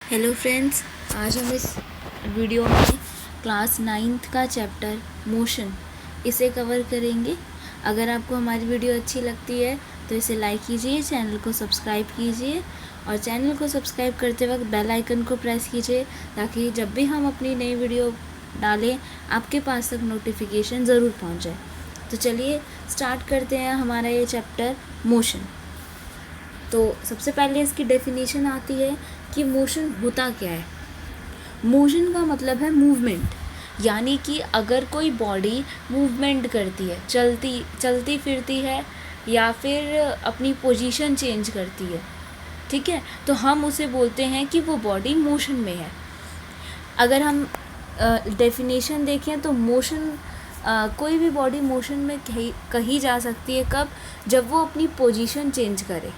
Hello friends, आज हम इस वीडियो में क्लास 9th का चैप्टर मोशन इसे कवर करेंगे। अगर आपको हमारी वीडियो अच्छी लगती है तो इसे लाइक कीजिए, चैनल को सब्सक्राइब कीजिए और चैनल को सब्सक्राइब करते वक्त बेल आइकन को प्रेस कीजिए ताकि जब भी हम अपनी नई वीडियो डालें आपके पास तक नोटिफिकेशन ज़रूर पहुंच जाए। तो चलिए स्टार्ट करते हैं हमारा ये चैप्टर मोशन। तो सबसे पहले इसकी डेफिनेशन आती है कि मोशन होता क्या है। मोशन का मतलब है मूवमेंट, यानी कि अगर कोई बॉडी मूवमेंट करती है, चलती फिरती है या फिर अपनी पोजीशन चेंज करती है, ठीक है, तो हम उसे बोलते हैं कि वो बॉडी मोशन में है। अगर हम डेफिनेशन देखें तो मोशन कोई भी बॉडी मोशन में कही जा सकती है कब, जब वो अपनी पोजीशन चेंज करे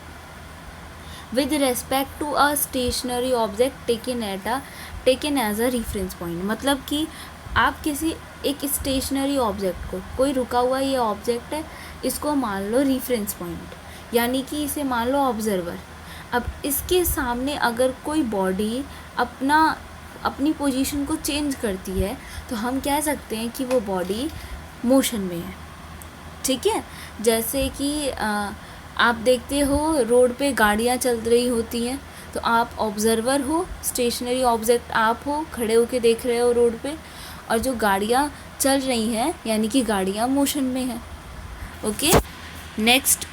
with respect to a stationary object taken as a reference point। मतलब कि आप किसी एक स्टेशनरी ऑब्जेक्ट को, कोई रुका हुआ ये ऑब्जेक्ट है, इसको मान लो रेफरेंस पॉइंट, यानी कि इसे मान लो ऑब्जर्वर। अब इसके सामने अगर कोई बॉडी अपनी पोजीशन को चेंज करती है तो हम कह सकते हैं कि वो बॉडी मोशन में है, ठीक है। जैसे कि आप देखते हो रोड पे गाड़ियाँ चल रही होती हैं, तो आप ऑब्जर्वर हो, स्टेशनरी ऑब्जेक्ट आप हो, खड़े होके देख रहे हो रोड पे, और जो गाड़ियाँ चल रही हैं यानी कि गाड़ियाँ मोशन में हैं। ओके, नेक्स्ट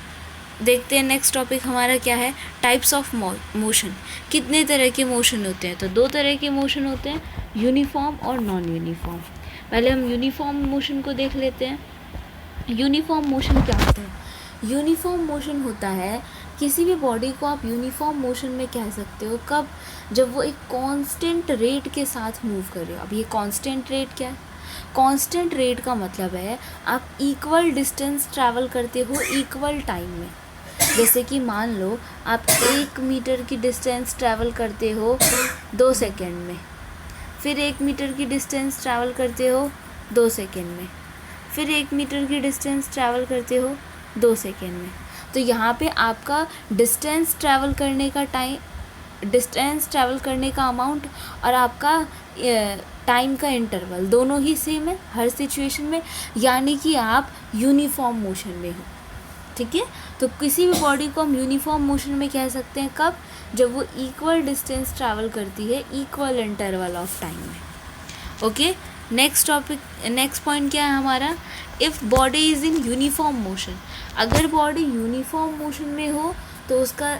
देखते हैं, नेक्स्ट टॉपिक हमारा क्या है, टाइप्स ऑफ मोशन। कितने तरह के मोशन होते हैं? तो दो तरह के मोशन होते हैं, यूनिफॉर्म और नॉन यूनिफॉर्म। पहले हम यूनिफॉर्म मोशन को देख लेते हैं। यूनिफॉर्म मोशन क्या होता है? यूनिफॉर्म मोशन होता है, किसी भी बॉडी को आप यूनिफॉर्म मोशन में कह सकते हो कब, जब वो एक कांस्टेंट रेट के साथ मूव करे। अब ये कांस्टेंट रेट क्या है? कांस्टेंट रेट का मतलब है आप इक्वल डिस्टेंस ट्रैवल करते हो इक्वल टाइम में। जैसे कि मान लो आप 1 मीटर की डिस्टेंस ट्रैवल करते हो 2 सेकेंड में, फिर 1 मीटर की डिस्टेंस ट्रैवल करते हो 2 सेकेंड में, फिर 1 मीटर की डिस्टेंस ट्रैवल करते हो 2 सेकेंड में। तो यहाँ पे आपका डिस्टेंस ट्रैवल करने का टाइम, डिस्टेंस ट्रैवल करने का अमाउंट और आपका टाइम का इंटरवल दोनों ही सेम है हर सिचुएशन में, यानी कि आप यूनिफॉर्म मोशन में हो, ठीक है। तो किसी भी बॉडी को हम यूनिफॉर्म मोशन में कह सकते हैं कब, जब वो इक्वल डिस्टेंस ट्रैवल करती है इक्वल इंटरवल ऑफ टाइम में। Okay, next topic, next point क्या है हमारा, if body is in uniform motion. अगर बॉडी यूनिफॉर्म मोशन में हो तो उसका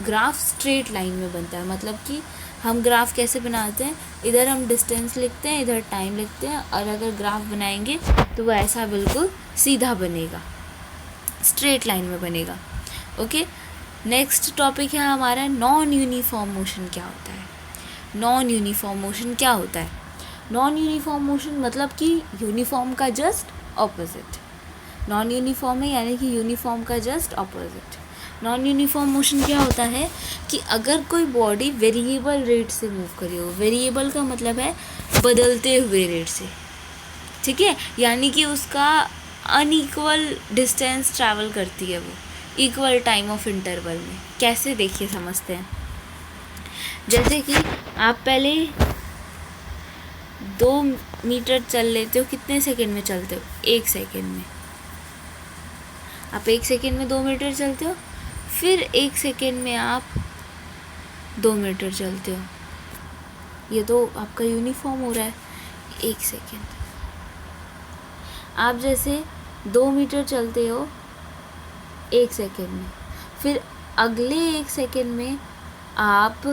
ग्राफ स्ट्रेट लाइन में बनता है। मतलब कि हम ग्राफ कैसे बनाते हैं, इधर हम डिस्टेंस लिखते हैं, इधर टाइम लिखते हैं, और अगर ग्राफ बनाएंगे तो वो ऐसा बिल्कुल सीधा बनेगा, स्ट्रेट लाइन में बनेगा। ओके, नेक्स्ट टॉपिक है हमारा नॉन यूनिफॉर्म मोशन क्या होता है। नॉन यूनिफॉर्म मोशन क्या होता है? नॉन यूनिफॉर्म मोशन मतलब कि यूनिफॉर्म का जस्ट ऑपोजिट। नॉन यूनिफॉर्म है यानी कि यूनिफॉर्म का just opposite. Non uniform motion क्या होता है कि अगर कोई बॉडी वेरिएबल रेट से मूव करी हो, वेरिएबल का मतलब है बदलते हुए रेट से, ठीक है, यानी कि उसका अनइक्वल डिस्टेंस ट्रैवल करती है वो इक्वल टाइम ऑफ इंटरवल में। कैसे, देखिए समझते हैं। जैसे कि आप पहले 2 मीटर चल लेते हो, कितने सेकेंड में चलते हो? 1 सेकेंड में। आप 1 सेकेंड में 2 मीटर चलते हो, फिर 1 सेकेंड में आप 2 मीटर चलते हो। ये तो आपका यूनिफॉर्म हो रहा है। 1 सेकेंड आप जैसे 2 मीटर चलते हो 1 सेकेंड में, फिर अगले 1 सेकेंड में आप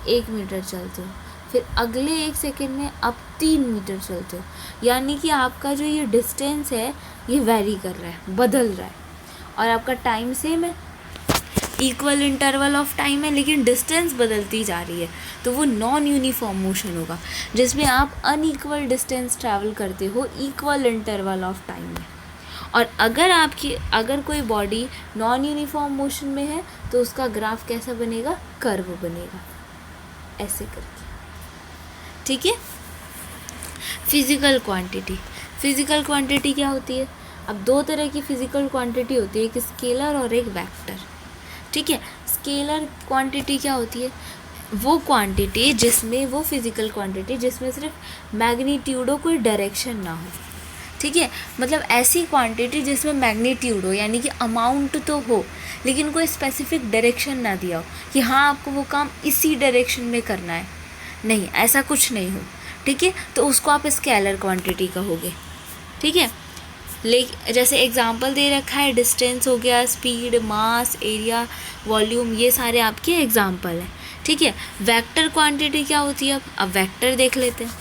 1 मीटर चलते हो, फिर अगले 1 सेकेंड में आप 3 मीटर चलते हो। यानी कि आपका जो ये डिस्टेंस है ये वेरी कर रहा है, बदल रहा है, और आपका टाइम सेम है, इक्वल इंटरवल ऑफ टाइम है, लेकिन डिस्टेंस बदलती जा रही है। तो वो नॉन यूनिफॉर्म मोशन होगा, जिसमें आप अनइक्वल डिस्टेंस ट्रैवल करते हो इक्वल इंटरवल ऑफ टाइम में। और अगर कोई बॉडी नॉन यूनिफॉर्म मोशन में है तो उसका ग्राफ कैसा बनेगा? कर्व बनेगा, ऐसे करके, ठीक है। फिज़िकल क्वांटिटी, फिज़िकल क्वांटिटी क्या होती है? अब 2 तरह की फिज़िकल क्वांटिटी होती है, एक स्केलर और एक वेक्टर, ठीक है। स्केलर क्वांटिटी क्या होती है? वो क्वांटिटी जिसमें, वो फिज़िकल क्वांटिटी जिसमें सिर्फ मैग्नीट्यूड हो, कोई डायरेक्शन ना हो, ठीक है। मतलब ऐसी क्वांटिटी जिसमें मैग्नीट्यूड हो, यानी कि अमाउंट तो हो लेकिन कोई स्पेसिफिक डायरेक्शन ना दिया हो कि हाँ आपको वो काम इसी डायरेक्शन में करना है, नहीं, ऐसा कुछ नहीं हो, ठीक है। तो उसको आप स्केलर क्वांटिटी कहोगे, ठीक है। जैसे एग्जांपल दे रखा है, डिस्टेंस हो गया, स्पीड, मास, एरिया, वॉल्यूम, ये सारे आपके एग्जांपल हैं, ठीक है। वेक्टर क्वांटिटी क्या होती है? अब वेक्टर देख लेते हैं।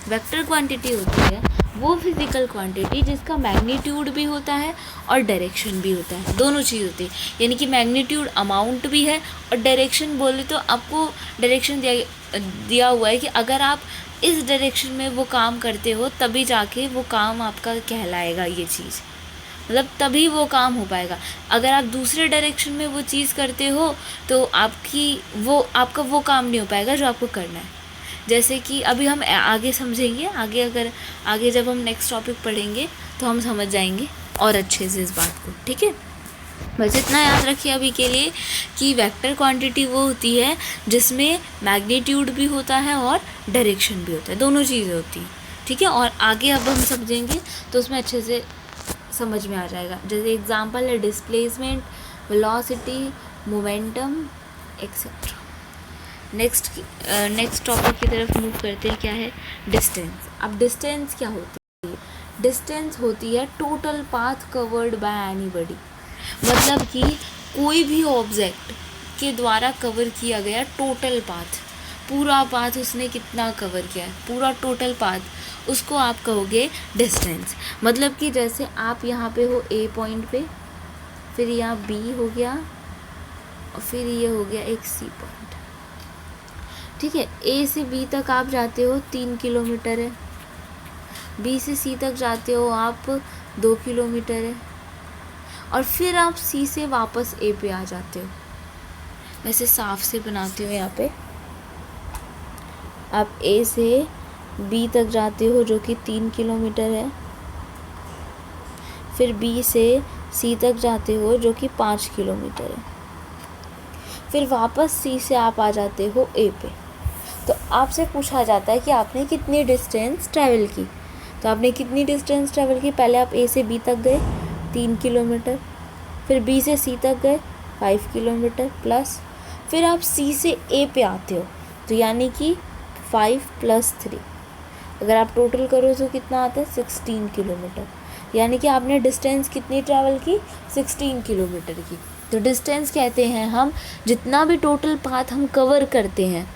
वेक्टर क्वांटिटी होती है वो फिज़िकल क्वांटिटी जिसका मैग्नीट्यूड भी होता है और डायरेक्शन भी होता है, दोनों चीज़ होती है। यानी कि मैग्नीट्यूड अमाउंट भी है और डायरेक्शन बोले तो आपको डायरेक्शन दिया हुआ है कि अगर आप इस डायरेक्शन में वो काम करते हो तभी जाके वो काम आपका कहलाएगा, ये चीज़ मतलब तभी वो काम हो पाएगा। अगर आप दूसरे डायरेक्शन में वो चीज़ करते हो तो आपका वो काम नहीं हो पाएगा जो आपको करना है। जैसे कि अभी हम आगे समझेंगे, आगे जब हम नेक्स्ट टॉपिक पढ़ेंगे तो हम समझ जाएंगे और अच्छे से इस बात को, ठीक है। बस इतना याद रखिए अभी के लिए कि वेक्टर क्वांटिटी वो होती है जिसमें मैग्नीट्यूड भी होता है और डायरेक्शन भी होता है, दोनों चीज़ें होती हैं, ठीक है। और आगे अब हम समझेंगे तो उसमें अच्छे से समझ में आ जाएगा। जैसे एग्जांपल है displacement, velocity, momentum, etcetera. Next topic की तरफ मूव करते हैं, क्या है? डिस्टेंस। अब डिस्टेंस क्या होती है? डिस्टेंस होती है total path covered by anybody, मतलब कि कोई भी ऑब्जेक्ट के द्वारा कवर किया गया टोटल पाथ, पूरा पाथ उसने कितना कवर किया है, पूरा टोटल पाथ, उसको आप कहोगे डिस्टेंस। मतलब कि जैसे आप यहाँ पे हो ए पॉइंट पे, फिर यहाँ बी हो गया और फिर ये हो गया एक सी पॉइंट, ठीक है। ए से बी तक आप जाते हो 3 किलोमीटर है, बी से सी तक जाते हो आप 2 किलोमीटर है, और फिर आप सी से वापस ए पे आ जाते हो। वैसे साफ से बनाती हूँ यहाँ पे, आप ए से बी तक जाते हो जो कि 3 किलोमीटर है, फिर बी से सी तक जाते हो जो कि 5 किलोमीटर है, फिर वापस सी से आप आ जाते हो ए पे। तो आपसे पूछा जाता है कि आपने कितनी डिस्टेंस ट्रैवल की, तो आपने कितनी डिस्टेंस ट्रैवल की? पहले आप ए से बी तक गए 3 किलोमीटर, फिर बी से सी तक गए 5 किलोमीटर प्लस, फिर आप सी से ए पे आते हो, तो यानी कि 5 + 3, अगर आप टोटल करो तो कितना आता है? 16 किलोमीटर। यानी कि आपने डिस्टेंस कितनी ट्रैवल की? 16 किलोमीटर की। तो डिस्टेंस कहते हैं हम, जितना भी टोटल पाथ हम कवर करते हैं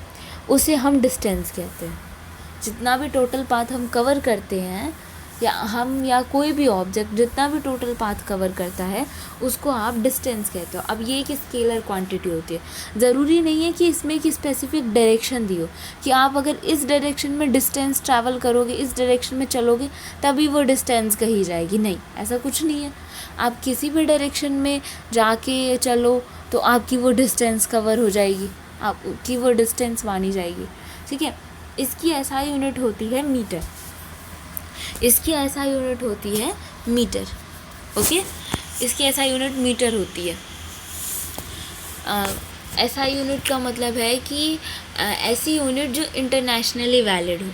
उसे हम डिस्टेंस कहते हैं। जितना भी टोटल पाथ हम कवर करते हैं या कोई भी ऑब्जेक्ट जितना भी टोटल पाथ कवर करता है उसको आप डिस्टेंस कहते हो। अब ये एक स्केलर क्वांटिटी होती है। ज़रूरी नहीं है कि इसमें एक स्पेसिफिक डायरेक्शन दी हो कि आप अगर इस डायरेक्शन में डिस्टेंस ट्रैवल करोगे, इस डायरेक्शन में चलोगे तभी वो डिस्टेंस कही जाएगी, नहीं, ऐसा कुछ नहीं है। आप किसी भी डायरेक्शन में जाके चलो तो आपकी वो डिस्टेंस कवर हो जाएगी, आपकी वो डिस्टेंस मानी जाएगी, ठीक है। इसकी SI यूनिट होती है मीटर, इसकी SI यूनिट होती है मीटर, ओके। इसकी SI यूनिट मीटर होती है। SI यूनिट का मतलब है कि ऐसी यूनिट जो इंटरनेशनली वैलिड हो,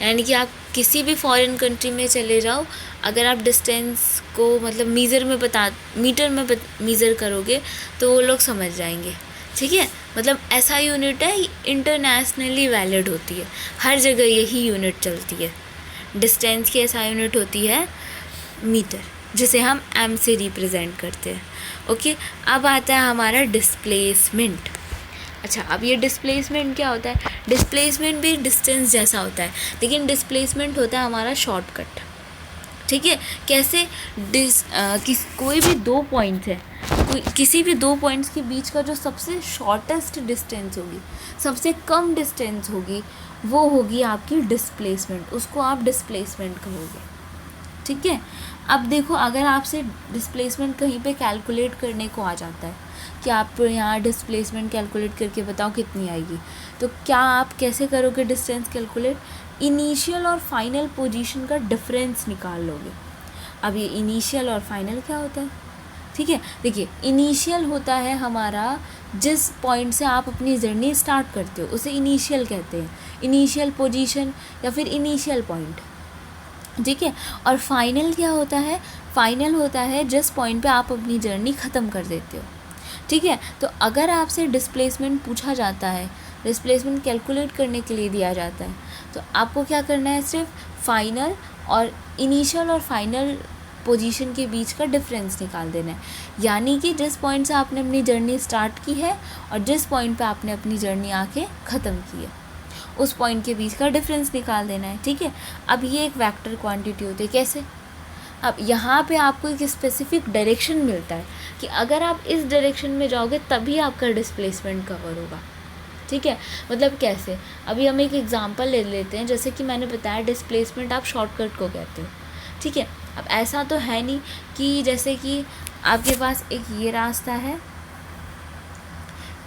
यानी कि आप किसी भी फॉरेन कंट्री में चले जाओ, अगर आप डिस्टेंस को मतलब मीटर में मीज़र करोगे तो वो लोग समझ जाएंगे, ठीक है। मतलब SI यूनिट है, इंटरनेशनली वैलिड होती है, हर जगह यही यूनिट चलती है। डिस्टेंस की SI यूनिट होती है मीटर, जिसे हम m से रिप्रेजेंट करते हैं, ओके। अब आता है हमारा डिस्प्लेसमेंट। अच्छा, अब ये डिस्प्लेसमेंट क्या होता है? डिस्प्लेसमेंट भी डिस्टेंस जैसा होता है, लेकिन डिस्प्लेसमेंट होता है हमारा शॉर्टकट, ठीक है। कैसे? कोई भी 2 पॉइंट्स है, किसी भी 2 पॉइंट्स के बीच का जो सबसे शॉर्टेस्ट डिस्टेंस होगी, सबसे कम डिस्टेंस होगी, वो होगी आपकी डिस्प्लेसमेंट, उसको आप डिस्प्लेसमेंट कहोगे, ठीक है। अब देखो, अगर आपसे डिस्प्लेसमेंट कहीं पे कैलकुलेट करने को आ जाता है कि आप यहाँ डिस्प्लेसमेंट कैलकुलेट करके बताओ कितनी आएगी, तो क्या आप कैसे करोगे डिस्टेंस कैलकुलेट? इनिशियल और फाइनल पोजीशन का डिफरेंस निकाल लोगे। अब ये इनिशियल और फाइनल क्या होता है? ठीक है, देखिए, इनिशियल होता है हमारा जिस पॉइंट से आप अपनी जर्नी स्टार्ट करते हो उसे इनिशियल कहते हैं, इनिशियल पोजीशन या फिर इनिशियल पॉइंट, ठीक है। और फाइनल क्या होता है? फाइनल होता है जिस पॉइंट पे आप अपनी जर्नी ख़त्म कर देते हो, ठीक है। तो अगर आपसे डिस्प्लेसमेंट पूछा जाता है, डिस्प्लेसमेंट कैलकुलेट करने के लिए दिया जाता है, तो आपको क्या करना है? सिर्फ फाइनल और इनिशियल और फाइनल पोजीशन के बीच का डिफरेंस निकाल देना है। यानी कि जिस पॉइंट से आपने अपनी जर्नी स्टार्ट की है और जिस पॉइंट पे आपने अपनी जर्नी आके ख़त्म की है, उस पॉइंट के बीच का डिफरेंस निकाल देना है, ठीक है। अब ये एक वेक्टर क्वांटिटी होती है। कैसे? अब यहाँ पे आपको एक स्पेसिफिक डायरेक्शन मिलता है कि अगर आप इस डायरेक्शन में जाओगे तभी आपका डिस्प्लेसमेंट कवर होगा, ठीक है। मतलब कैसे? अभी हम एक एग्जांपल ले लेते हैं। जैसे कि मैंने बताया डिस्प्लेसमेंट आप शॉर्टकट को कहते हो, ठीक है। अब ऐसा तो है नहीं कि जैसे कि आपके पास एक ये रास्ता है,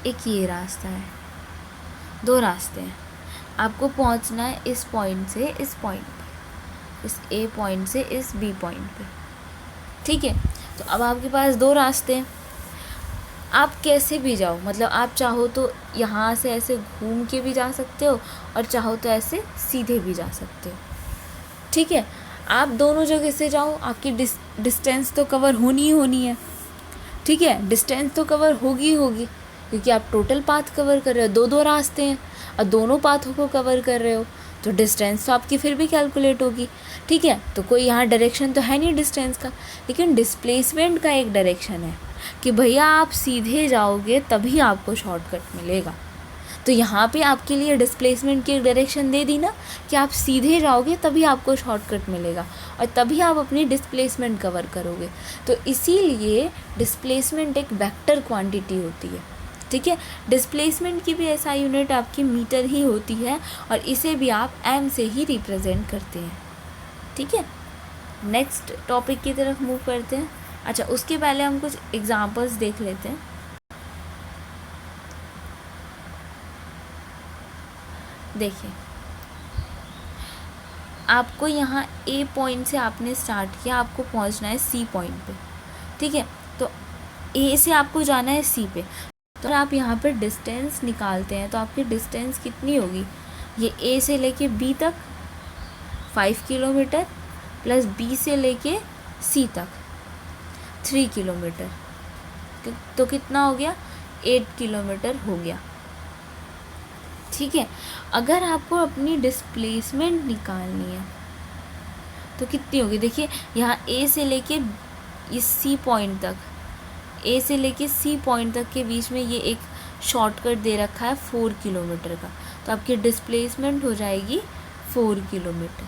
एक ये रास्ता है, दो रास्ते हैं। आपको पहुंचना है इस पॉइंट से इस पॉइंट पे, इस ए पॉइंट से इस बी पॉइंट पे, ठीक है। तो अब आपके पास दो रास्ते हैं, आप कैसे भी जाओ, मतलब आप चाहो तो यहाँ से ऐसे घूम के भी जा सकते हो और चाहो तो ऐसे सीधे भी जा सकते हो, ठीक है। आप दोनों जगह से जाओ, आपकी डिस्टेंस तो कवर होनी ही होनी है, ठीक है। डिस्टेंस तो कवर होगी होगी क्योंकि आप टोटल पाथ कवर कर रहे हो, दो दो रास्ते हैं और दोनों पाथों को कवर कर रहे हो, तो डिस्टेंस तो आपकी फिर भी कैलकुलेट होगी, ठीक है। तो कोई यहाँ डायरेक्शन तो है नहीं डिस्टेंस का, लेकिन डिस्प्लेसमेंट का एक डायरेक्शन है कि भैया आप सीधे जाओगे तभी आपको शॉर्टकट मिलेगा। तो यहाँ पे आपके लिए डिस्प्लेसमेंट की एक डायरेक्शन दे दी ना कि आप सीधे जाओगे तभी आपको शॉर्टकट मिलेगा और तभी आप अपनी डिस्प्लेसमेंट कवर करोगे। तो इसीलिए डिस्प्लेसमेंट एक वेक्टर क्वांटिटी होती है, ठीक है। डिस्प्लेसमेंट की भी ऐसा यूनिट आपकी मीटर ही होती है और इसे भी आप एम से ही रिप्रेजेंट करते हैं, ठीक है। नेक्स्ट टॉपिक की तरफ मूव करते हैं। अच्छा, उसके पहले हम कुछ एग्जांपल्स देख लेते हैं। देखिए, आपको यहाँ ए पॉइंट से आपने स्टार्ट किया, आपको पहुँचना है सी पॉइंट पे, ठीक है। तो ए से आपको जाना है सी पे, तो आप यहाँ पे डिस्टेंस निकालते हैं तो आपकी डिस्टेंस कितनी होगी? ये ए से लेके बी तक 5 किलोमीटर प्लस बी से लेके सी तक 3 किलोमीटर, तो कितना हो गया? 8 किलोमीटर हो गया, ठीक है। अगर आपको अपनी डिस्प्लेसमेंट निकालनी है तो कितनी होगी? देखिए, यहाँ ए से लेके इस सी पॉइंट तक, ए से लेके सी पॉइंट तक के बीच में ये एक शॉर्टकट दे रखा है 4 किलोमीटर का, तो आपकी डिस्प्लेसमेंट हो जाएगी 4 किलोमीटर,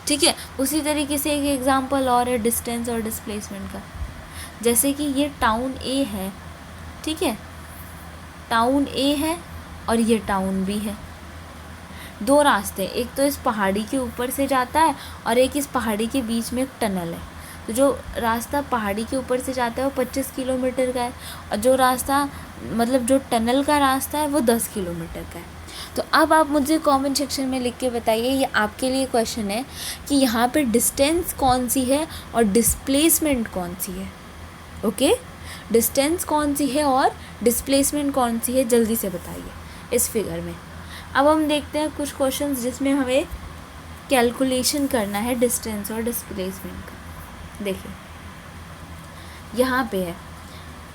ठीक है। उसी तरीके से एक एग्जांपल और है डिस्टेंस और डिस्प्लेसमेंट का। जैसे कि ये टाउन ए है, ठीक है, टाउन ए है और ये टाउन बी है। दो रास्ते, एक तो इस पहाड़ी के ऊपर से जाता है और एक इस पहाड़ी के बीच में एक टनल है। तो जो रास्ता पहाड़ी के ऊपर से जाता है वो 25 किलोमीटर का है और जो रास्ता मतलब जो टनल का रास्ता है वो 10 किलोमीटर का है। तो अब आप मुझे कमेंट सेक्शन में लिख के बताइए, ये आपके लिए क्वेश्चन है कि यहाँ पे डिस्टेंस कौन सी है और डिस्प्लेसमेंट कौन सी है। ओके, डिस्टेंस कौन सी है और डिस्प्लेसमेंट कौन सी है, जल्दी से बताइए इस फिगर में। अब हम देखते हैं कुछ क्वेश्चंस जिसमें हमें कैलकुलेशन करना है डिस्टेंस और डिस्प्लेसमेंट का। देखिए, यहाँ पे है,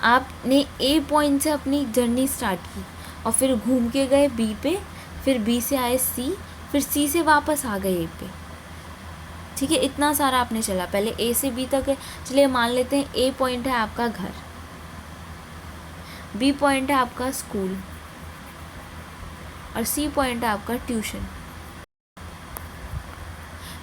आपने ए पॉइंट से अपनी जर्नी स्टार्ट की और फिर घूम के गए बी पे, फिर बी से आए सी, फिर सी से वापस आ गए ए पे, ठीक है। इतना सारा आपने चला, पहले ए से बी तक है। चलिए मान लेते हैं ए पॉइंट है आपका घर, बी पॉइंट है आपका स्कूल और सी पॉइंट है आपका ट्यूशन।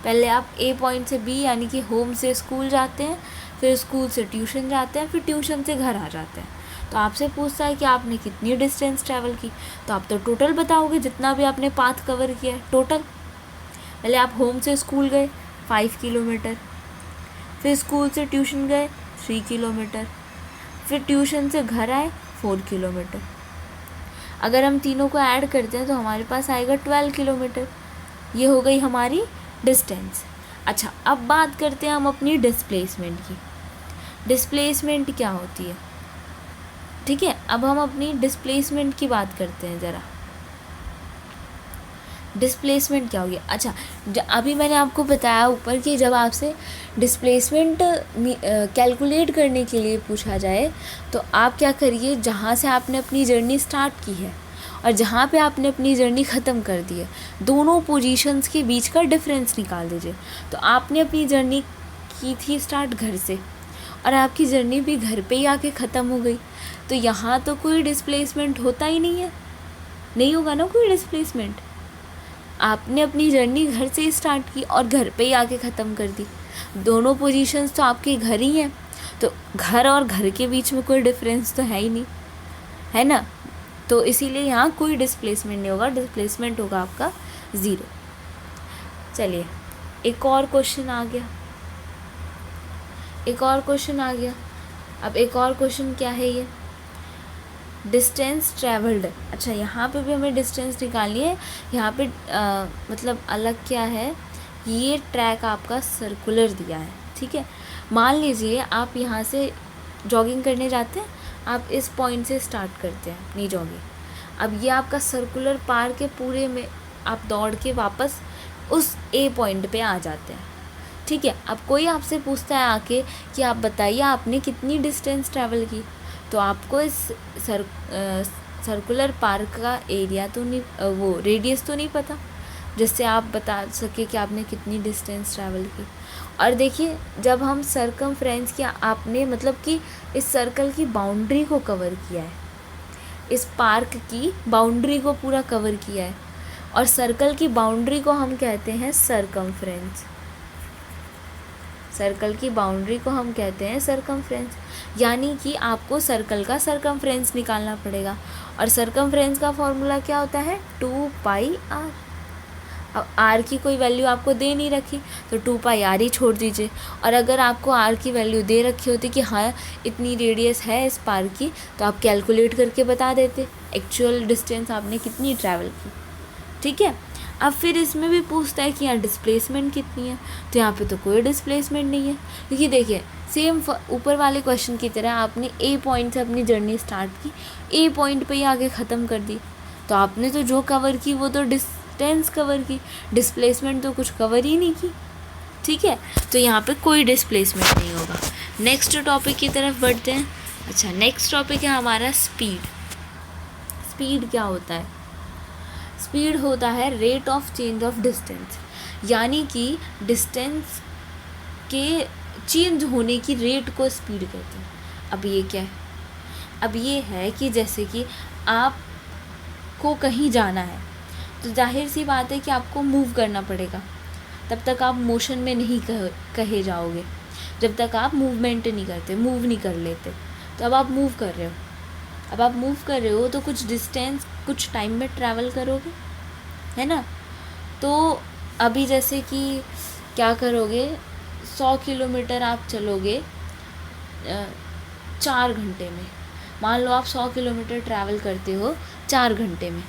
पहले आप ए पॉइंट से बी यानी कि होम से स्कूल जाते हैं, फिर स्कूल से ट्यूशन जाते हैं, फिर ट्यूशन से घर आ जाते हैं। तो आपसे पूछता है कि आपने कितनी डिस्टेंस ट्रैवल की, तो आप तो टोटल बताओगे जितना भी आपने पाथ कवर किया है टोटल। पहले आप होम से स्कूल गए 5 किलोमीटर, फिर स्कूल से ट्यूशन गए 3 किलोमीटर, फिर ट्यूशन से घर आए 4 किलोमीटर। अगर हम तीनों को ऐड करते हैं तो हमारे पास आएगा 12 किलोमीटर। ये हो गई हमारी डिस्टेंस। अच्छा, अब बात करते हैं हम अपनी डिस्प्लेसमेंट की। डिस्प्लेसमेंट क्या होती है? ठीक है, अब हम अपनी डिस्प्लेसमेंट की बात करते हैं ज़रा। डिस्प्लेसमेंट क्या होगी? अच्छा, अभी मैंने आपको बताया ऊपर कि जब आपसे डिस्प्लेसमेंट कैलकुलेट करने के लिए पूछा जाए तो आप क्या करिए, जहाँ से आपने अपनी जर्नी स्टार्ट की है और जहाँ पे आपने अपनी जर्नी ख़त्म कर दी है, दोनों पोजीशंस के बीच का डिफरेंस निकाल दीजिए। तो आपने अपनी जर्नी की थी स्टार्ट घर से और आपकी जर्नी भी घर पे ही आके ख़त्म हो गई, तो यहाँ तो कोई डिस्प्लेसमेंट होता ही नहीं है, नहीं होगा ना कोई डिस्प्लेसमेंट। आपने अपनी जर्नी घर से ही स्टार्ट की और घर पे ही आके ख़त्म कर दी, दोनों पोजीशंस तो आपके घर ही हैं, तो घर और घर के बीच में कोई डिफरेंस तो है ही नहीं, है ना। तो इसीलिए यहाँ कोई डिस्प्लेसमेंट नहीं होगा, डिस्प्लेसमेंट होगा आपका 0। चलिए एक और क्वेश्चन आ गया, एक और क्वेश्चन आ गया। अब एक और क्वेश्चन क्या है ये, डिस्टेंस ट्रैवल्ड। अच्छा, यहाँ पे भी हमें डिस्टेंस निकालनी है। यहाँ पे मतलब अलग क्या है, ये ट्रैक आपका सर्कुलर दिया है, ठीक है। मान लीजिए आप यहाँ से जॉगिंग करने जाते हैं, आप इस पॉइंट से स्टार्ट करते हैं अपनी जॉगिंग। अब ये आपका सर्कुलर पार्क है, पूरे में आप दौड़ के वापस उस ए पॉइंट पे आ जाते हैं, ठीक है। अब कोई आपसे पूछता है आके कि आप बताइए आपने कितनी डिस्टेंस ट्रैवल की, तो आपको इस सर्कुलर पार्क का एरिया तो नहीं, वो रेडियस तो नहीं पता जिससे आप बता सके कि आपने कितनी डिस्टेंस ट्रैवल की। और देखिए, जब हम सर्कमफ्रेंस किया, आपने मतलब कि इस सर्कल की बाउंड्री को कवर किया है, इस पार्क की बाउंड्री को पूरा कवर किया है, और सर्कल की बाउंड्री को हम कहते हैं सर्कमफ्रेंस। सर्कल की बाउंड्री को हम कहते हैं सर्कमफ्रेंस, यानी कि आपको सर्कल का सर्कमफ्रेंस निकालना पड़ेगा। और सर्कमफ्रेंस का फॉर्मूला क्या होता है, 2πr। अब r की कोई वैल्यू आपको दे नहीं रखी तो 2πr ही छोड़ दीजिए। और अगर आपको r की वैल्यू दे रखी होती कि हाँ इतनी रेडियस है इस पार्क की, तो आप कैलकुलेट करके बता देते एक्चुअल डिस्टेंस आपने कितनी ट्रैवल की, ठीक है। अब फिर इसमें भी पूछता है कि यहाँ डिस्प्लेसमेंट कितनी है, तो यहाँ पे तो कोई डिस्प्लेसमेंट नहीं है, क्योंकि देखिए सेम ऊपर वाले क्वेश्चन की तरह आपने ए पॉइंट से अपनी जर्नी स्टार्ट की, ए पॉइंट पे ही आगे ख़त्म कर दी, तो आपने तो जो कवर की वो तो डिस्टेंस कवर की, डिस्प्लेसमेंट तो कुछ कवर ही नहीं की, ठीक है। तो यहाँ पे कोई डिस्प्लेसमेंट नहीं होगा। नेक्स्ट टॉपिक की तरफ बढ़ते हैं। अच्छा, नेक्स्ट टॉपिक है हमारा स्पीड। स्पीड क्या होता है? स्पीड होता है rate of change of distance, यानी कि डिस्टेंस के चेंज होने की रेट को स्पीड कहते हैं। अब ये क्या है? अब ये है कि जैसे कि आपको कहीं जाना है तो जाहिर सी बात है कि आपको मूव करना पड़ेगा, तब तक आप मोशन में नहीं कहे जाओगे जब तक आप मूवमेंट नहीं करते, मूव नहीं कर लेते। तो अब आप मूव कर रहे हो, अब आप मूव कर रहे हो तो कुछ डिस्टेंस कुछ टाइम में ट्रैवल करोगे, है ना। तो अभी जैसे कि क्या करोगे, 100 किलोमीटर आप चलोगे 4 घंटे में। मान लो आप 100 किलोमीटर ट्रैवल करते हो 4 घंटे में,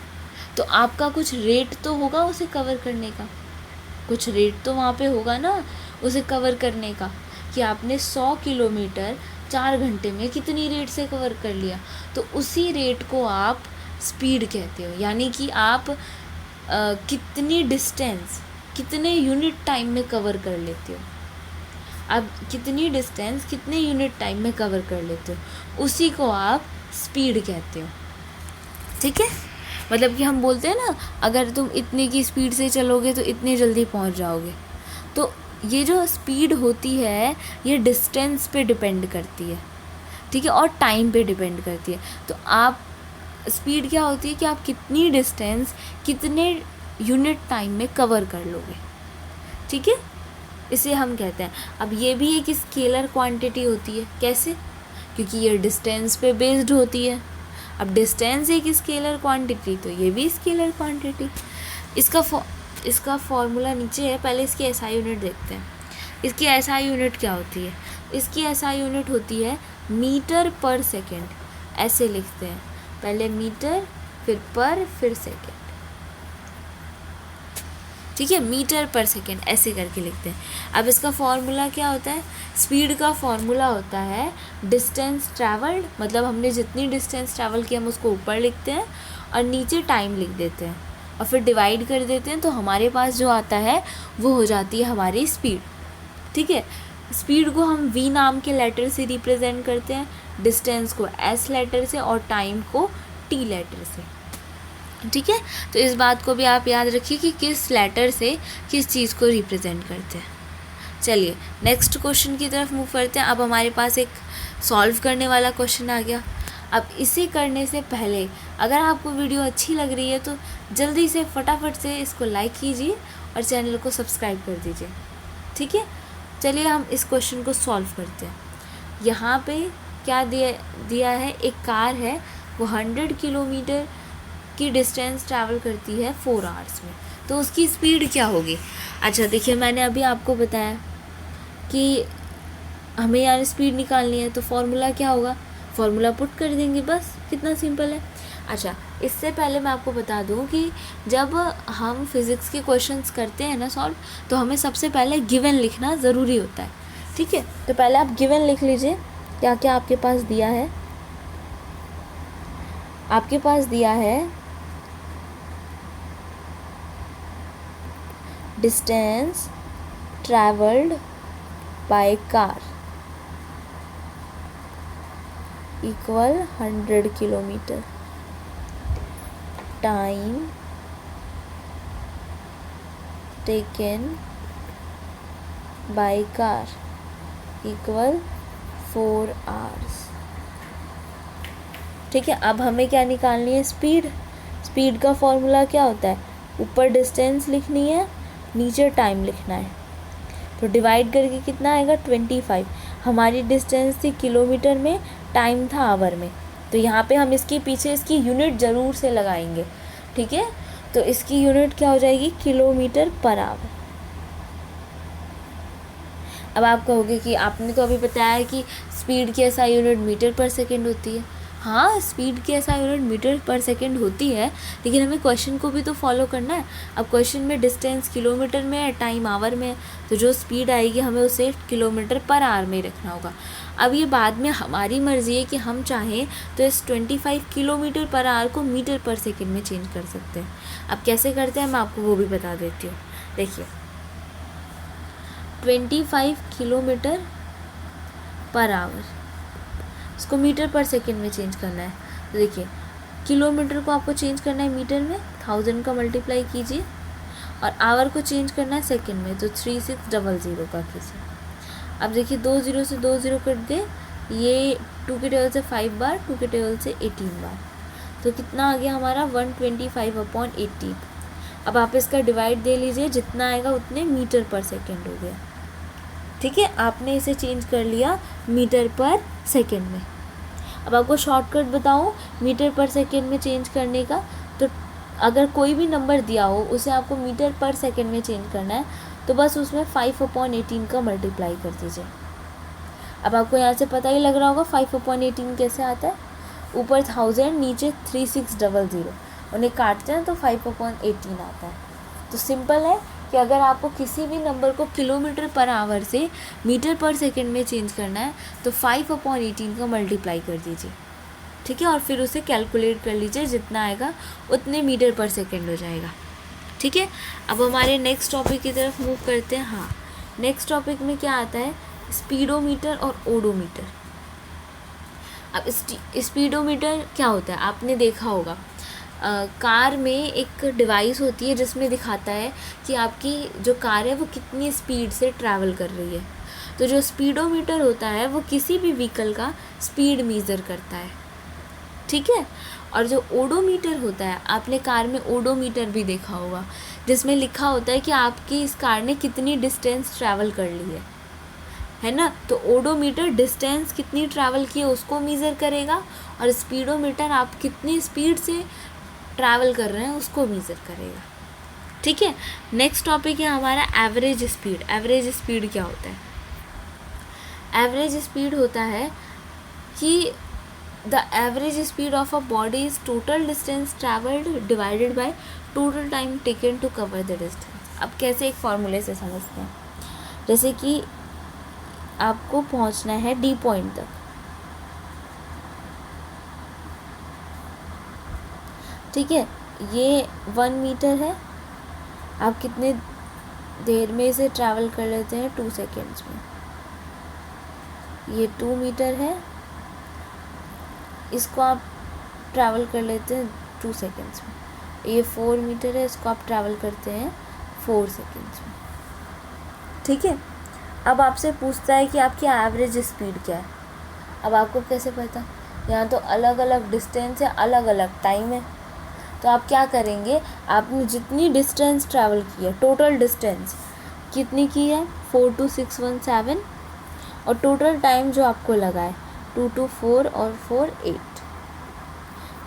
तो आपका कुछ रेट तो होगा उसे कवर करने का, कुछ रेट तो वहाँ पे होगा ना उसे कवर करने का, कि आपने 100 किलोमीटर 4 घंटे में कितनी रेट से कवर कर लिया, तो उसी रेट को आप स्पीड कहते हो। यानी कि आप कितनी डिस्टेंस कितने यूनिट टाइम में कवर कर लेते हो, आप कितनी डिस्टेंस कितने यूनिट टाइम में कवर कर लेते हो, उसी को आप स्पीड कहते हो, ठीक है। मतलब कि हम बोलते हैं ना, अगर तुम इतने की स्पीड से चलोगे तो इतनी जल्दी पहुंच जाओगे। तो ये जो स्पीड होती है ये डिस्टेंस पे डिपेंड करती है, ठीक है, और टाइम पे डिपेंड करती है। तो आप स्पीड क्या होती है कि आप कितनी डिस्टेंस कितने यूनिट टाइम में कवर कर लोगे, ठीक है, इसे हम कहते हैं। अब ये भी एक स्केलर क्वांटिटी होती है। कैसे? क्योंकि ये डिस्टेंस पे बेस्ड होती है। अब डिस्टेंस एक स्केलर क्वांटिटी, तो ये भी स्केलर क्वांटिटी। इसका फॉर्मूला नीचे है, पहले इसकी एसआई यूनिट देखते हैं। इसकी एसआई यूनिट क्या होती है? इसकी एसआई यूनिट होती है मीटर पर सेकेंड। ऐसे लिखते हैं, पहले मीटर फिर पर फिर सेकेंड, ठीक है, मीटर पर सेकेंड ऐसे करके लिखते हैं। अब इसका फॉर्मूला क्या होता है, स्पीड का फॉर्मूला होता है डिस्टेंस ट्रैवल्ड, मतलब हमने जितनी डिस्टेंस ट्रैवल किया हम उसको ऊपर लिखते हैं और नीचे टाइम लिख देते हैं और फिर डिवाइड कर देते हैं, तो हमारे पास जो आता है वो हो जाती है हमारी स्पीड। ठीक है, स्पीड को हम v नाम के लेटर से रिप्रेजेंट करते हैं, डिस्टेंस को s लेटर से और टाइम को t लेटर से। ठीक है, तो इस बात को भी आप याद रखिए कि किस लेटर से किस चीज़ को रिप्रेजेंट करते हैं। चलिए नेक्स्ट क्वेश्चन की तरफ मूव करते हैं। अब हमारे पास एक सॉल्व करने वाला क्वेश्चन आ गया। अब इसे करने से पहले अगर आपको वीडियो अच्छी लग रही है तो जल्दी से फटाफट से इसको लाइक कीजिए और चैनल को सब्सक्राइब कर दीजिए। ठीक है, चलिए हम इस क्वेश्चन को सॉल्व करते हैं। यहाँ पे क्या दिया है, एक कार है वो 100 किलोमीटर की डिस्टेंस ट्रैवल करती है 4 आवर्स में, तो उसकी स्पीड क्या होगी। अच्छा देखिए, मैंने अभी आपको बताया कि हमें यार स्पीड निकालनी है, तो फॉर्मूला क्या होगा, फॉर्मूला पुट कर देंगे, बस कितना सिंपल है। अच्छा, इससे पहले मैं आपको बता दूं कि जब हम फिज़िक्स के क्वेश्चंस करते हैं ना सॉल्व, तो हमें सबसे पहले गिवन लिखना ज़रूरी होता है। ठीक है, तो पहले आप गिवन लिख लीजिए, क्या क्या आपके पास दिया है। आपके पास दिया है distance travelled by car equal 100 kilometre, time taken by car equal 4 hours. ठीक है, अब हमें क्या निकालनी है, स्पीड। स्पीड का फॉर्मूला क्या होता है, ऊपर डिस्टेंस लिखनी है, नीचे टाइम लिखना है, तो डिवाइड करके कितना आएगा 25। हमारी डिस्टेंस थी किलोमीटर में, टाइम था आवर में, तो यहाँ पे हम इसके पीछे इसकी यूनिट ज़रूर से लगाएंगे। ठीक है, तो इसकी यूनिट क्या हो जाएगी, किलोमीटर पर आवर। अब आप कहोगे कि आपने तो अभी बताया कि स्पीड की ऐसा यूनिट मीटर पर सेकेंड होती है। हाँ, स्पीड की ऐसा यूनिट मीटर पर सेकेंड होती है, लेकिन हमें क्वेश्चन को भी तो फॉलो करना है। अब क्वेश्चन में डिस्टेंस किलोमीटर में है, टाइम आवर में है, तो जो स्पीड आएगी हमें उसे किलोमीटर पर आवर में रखना होगा। अब ये बाद में हमारी मर्ज़ी है कि हम चाहें तो इस 25 किलोमीटर पर आवर को मीटर पर सेकेंड में चेंज कर सकते हैं। अब कैसे करते हैं मैं आपको वो भी बता देती हूँ। देखिए 25 किलोमीटर पर आवर, इसको मीटर पर सेकेंड में चेंज करना है। तो देखिए किलोमीटर को आपको चेंज करना है मीटर में, 1000 का मल्टीप्लाई कीजिए, और आवर को चेंज करना है सेकेंड में, तो 3600 का कीजिए। अब देखिए 2 0 से 2 0 कट दे, ये 2 के टेबल से 5 बार, 2 के टेबल से 18 बार, तो कितना आ गया हमारा 125/18। अब आप इसका डिवाइड दे लीजिए, जितना आएगा उतने मीटर पर सेकेंड हो गया। ठीक है, आपने इसे चेंज कर लिया मीटर पर सेकेंड में। अब आपको शॉर्टकट बताऊँ मीटर पर सेकेंड में चेंज करने का, तो अगर कोई भी नंबर दिया हो उसे आपको मीटर पर सेकेंड में चेंज करना है, तो बस उसमें 5/18 का मल्टीप्लाई कर दीजिए। अब आपको यहाँ से पता ही लग रहा होगा 5/18 कैसे आता है, ऊपर 1000 नीचे 3600, उन्हें काटते हैं तो 5/18 आता है। तो सिंपल है कि अगर आपको किसी भी नंबर को किलोमीटर पर आवर से मीटर पर सेकेंड में चेंज करना है तो 5/18 का मल्टीप्लाई कर दीजिए। ठीक है, और फिर उसे कैलकुलेट कर लीजिए, जितना आएगा उतने मीटर पर सेकेंड हो जाएगा। ठीक है, अब हमारे नेक्स्ट टॉपिक की तरफ मूव करते हैं। हाँ, नेक्स्ट टॉपिक में क्या आता है, स्पीडोमीटर और ओडोमीटर। अब स्पीडोमीटर क्या होता है, आपने देखा होगा कार में एक डिवाइस होती है जिसमें दिखाता है कि आपकी जो कार है वो कितनी स्पीड से ट्रैवल कर रही है। तो जो स्पीडोमीटर होता है वो किसी भी व्हीकल का स्पीड मेज़र करता है। ठीक है, और जो ओडोमीटर होता है, आपने कार में ओडोमीटर भी देखा होगा, जिसमें लिखा होता है कि आपकी इस कार ने कितनी डिस्टेंस ट्रैवल कर ली है ना। तो ओडोमीटर डिस्टेंस कितनी ट्रैवल की है उसको मेज़र करेगा, और स्पीडोमीटर आप कितनी स्पीड से ट्रैवल कर रहे हैं उसको मेज़र करेगा। ठीक है, नेक्स्ट टॉपिक है हमारा एवरेज स्पीड। एवरेज स्पीड क्या होता है, एवरेज स्पीड होता है कि the average speed of a body is total distance travelled divided by total time taken to cover the distance. अब कैसे एक फार्मूले से समझते हैं, जैसे कि आपको पहुंचना है डी पॉइंट तक, ठीक है, ये 1 मीटर है, आप कितने देर में इसे ट्रैवल कर लेते हैं, 2 सेकेंड्स में। ये 2 मीटर है, इसको आप ट्रैवल कर लेते हैं 2 सेकेंड्स में। ये 4 मीटर है, इसको आप ट्रैवल करते हैं 4 सेकेंड्स में, ठीक है। अब आपसे पूछता है कि आपकी एवरेज स्पीड क्या है। अब आपको कैसे पता, यहाँ तो अलग अलग डिस्टेंस है, अलग अलग टाइम है, तो आप क्या करेंगे, आपने जितनी डिस्टेंस ट्रैवल की है, टोटल डिस्टेंस कितनी की है 42617, और टोटल टाइम जो आपको लगा है 224 और 48,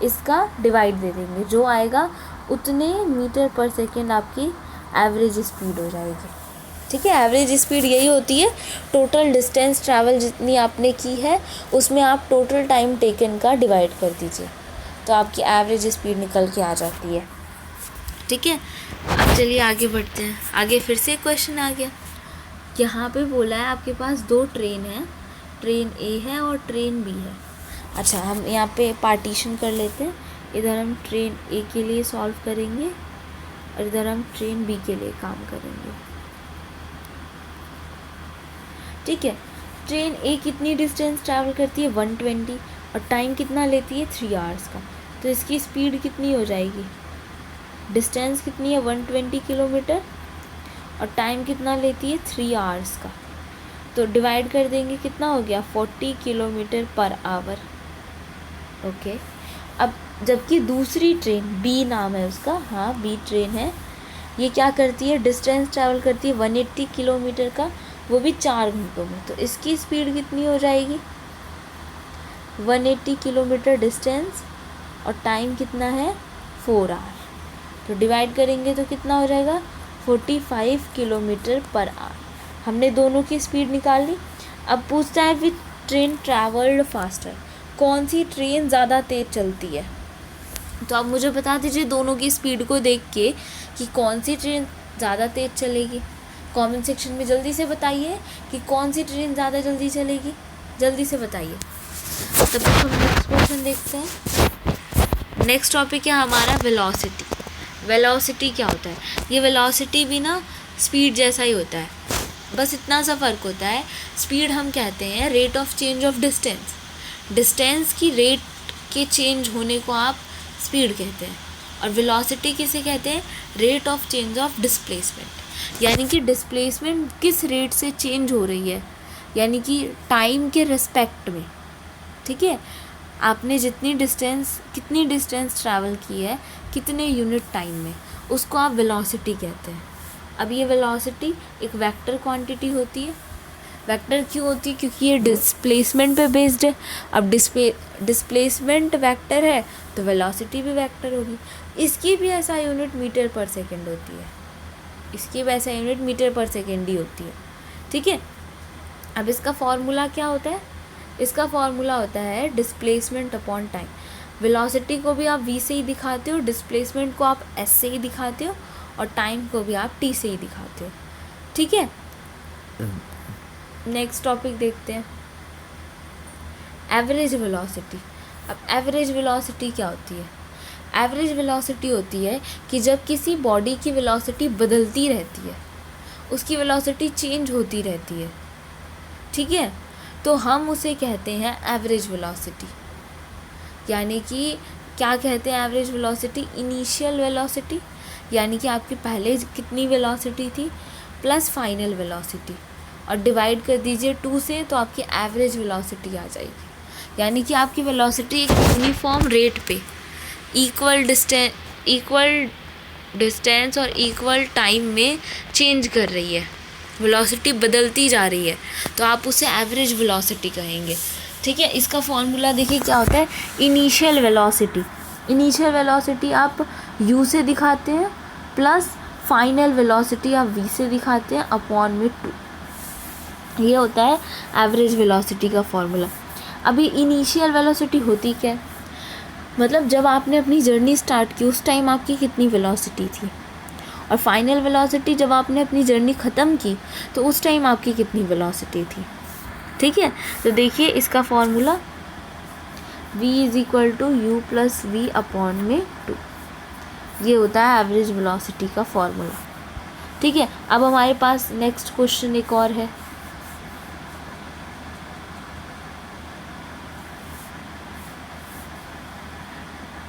इसका डिवाइड दे देंगे, जो आएगा उतने मीटर पर सेकेंड आपकी एवरेज स्पीड हो जाएगी, ठीक है। एवरेज स्पीड यही होती है, टोटल डिस्टेंस ट्रैवल जितनी आपने की है उसमें आप टोटल टाइम टेकन का डिवाइड कर दीजिए, तो आपकी एवरेज स्पीड निकल के आ जाती है, ठीक है। अब चलिए आगे बढ़ते हैं। आगे फिर से क्वेश्चन आ गया, यहाँ पे बोला है आपके पास 2 ट्रेन है, ट्रेन ए है और ट्रेन बी है। अच्छा, हम यहाँ पे पार्टीशन कर लेते हैं, इधर हम ट्रेन ए के लिए सॉल्व करेंगे और इधर हम ट्रेन बी के लिए काम करेंगे, ठीक है। ट्रेन ए कितनी डिस्टेंस ट्रैवल करती है 120, और टाइम कितना लेती है 3 आवर्स का, तो इसकी स्पीड कितनी हो जाएगी, डिस्टेंस कितनी है 120 किलोमीटर और टाइम कितना लेती है 3 आवर्स का, तो डिवाइड कर देंगे, कितना हो गया 40 किलोमीटर पर आवर, ओके। अब जबकि दूसरी ट्रेन बी नाम है उसका, हाँ बी ट्रेन है, ये क्या करती है, डिस्टेंस ट्रैवल करती है 180 किलोमीटर का, वो भी 4 घंटों में, तो इसकी स्पीड कितनी हो जाएगी 180 किलोमीटर डिस्टेंस और टाइम कितना है 4 आवर, तो डिवाइड करेंगे तो कितना हो जाएगा 45 किलोमीटर पर आवर। हमने दोनों की स्पीड निकाल ली। अब पूछता है विच ट्रेन ट्रैवल्ड फास्टर, कौन सी ट्रेन ज़्यादा तेज़ चलती है, तो आप मुझे बता दीजिए दोनों की स्पीड को देख के कि कौन सी ट्रेन ज़्यादा तेज़ चलेगी। कमेंट सेक्शन में जल्दी से बताइए कि कौन सी ट्रेन ज़्यादा जल्दी चलेगी, जल्दी से बताइए। तब तक हम नेक्स्ट क्वेश्चन देखते हैं। नेक्स्ट टॉपिक है हमारा वेलोसिटी। वेलोसिटी क्या होता है, ये वेलोसिटी भी ना स्पीड जैसा ही होता है, बस इतना सा फ़र्क होता है। स्पीड हम कहते हैं rate of change of distance, distance की रेट के चेंज होने को आप स्पीड कहते हैं, और वेलोसिटी किसे कहते हैं, rate of change of displacement, यानी कि डिस्प्लेसमेंट किस रेट से चेंज हो रही है, यानी कि टाइम के रिस्पेक्ट में, ठीक है। आपने कितनी डिस्टेंस ट्रैवल की है कितने यूनिट टाइम में, उसको आप वेलोसिटी कहते हैं। अब ये वेलोसिटी एक वेक्टर क्वांटिटी होती है। वेक्टर क्यों होती है, क्योंकि ये डिस्प्लेसमेंट पे बेस्ड है। अब डिस्प्लेसमेंट वेक्टर है तो वेलोसिटी भी वेक्टर होगी। इसकी भी ऐसा यूनिट मीटर पर सेकेंड होती है, इसकी भी ऐसा यूनिट मीटर पर सेकेंड ही होती है, ठीक है। अब इसका फॉर्मूला क्या होता है, इसका फॉर्मूला होता है डिस्प्लेसमेंट अपॉन टाइम। वेलोसिटी को भी आप v से ही दिखाते हो, डिस्प्लेसमेंट को आप s से ही दिखाते हो, और टाइम को भी आप t से ही दिखाते हो, ठीक है। नेक्स्ट टॉपिक देखते हैं, एवरेज वेलोसिटी। अब एवरेज वेलोसिटी क्या होती है, एवरेज वेलोसिटी होती है कि जब किसी बॉडी की वेलोसिटी बदलती रहती है, उसकी वेलोसिटी चेंज होती रहती है, ठीक है, तो हम उसे कहते हैं एवरेज वेलोसिटी। यानी कि क्या कहते हैं एवरेज वेलोसिटी, इनिशियल वेलोसिटी, यानी कि आपकी पहले कितनी वेलोसिटी थी प्लस फाइनल वेलोसिटी, और डिवाइड कर दीजिए 2 से, तो आपकी एवरेज वेलोसिटी आ जाएगी। यानी कि आपकी वेलोसिटी एक यूनिफॉर्म रेट पे इक्वल डिस्टेंस और इक्वल टाइम में चेंज कर रही है, वेलोसिटी बदलती जा रही है, तो आप उसे एवरेज वेलोसिटी कहेंगे, ठीक है। इसका फॉर्मूला देखिए क्या होता है, इनिशियल वेलोसिटी। इनिशियल वेलोसिटी आप u से दिखाते हैं, प्लस फाइनल वेलोसिटी आप v से दिखाते हैं, अपॉन में 2। ये होता है एवरेज वेलोसिटी का फॉर्मूला। अभी इनिशियल वेलोसिटी होती क्या है, मतलब जब आपने अपनी जर्नी स्टार्ट की उस टाइम आपकी कितनी वेलोसिटी थी, और फाइनल वेलोसिटी जब आपने अपनी जर्नी ख़त्म की तो उस टाइम आपकी कितनी वेलोसिटी थी। ठीक है, तो देखिए इसका formula v is equal to u plus v upon में 2, ये होता है एवरेज वेलोसिटी का फॉर्मूला। ठीक है, अब हमारे पास नेक्स्ट क्वेश्चन एक और है।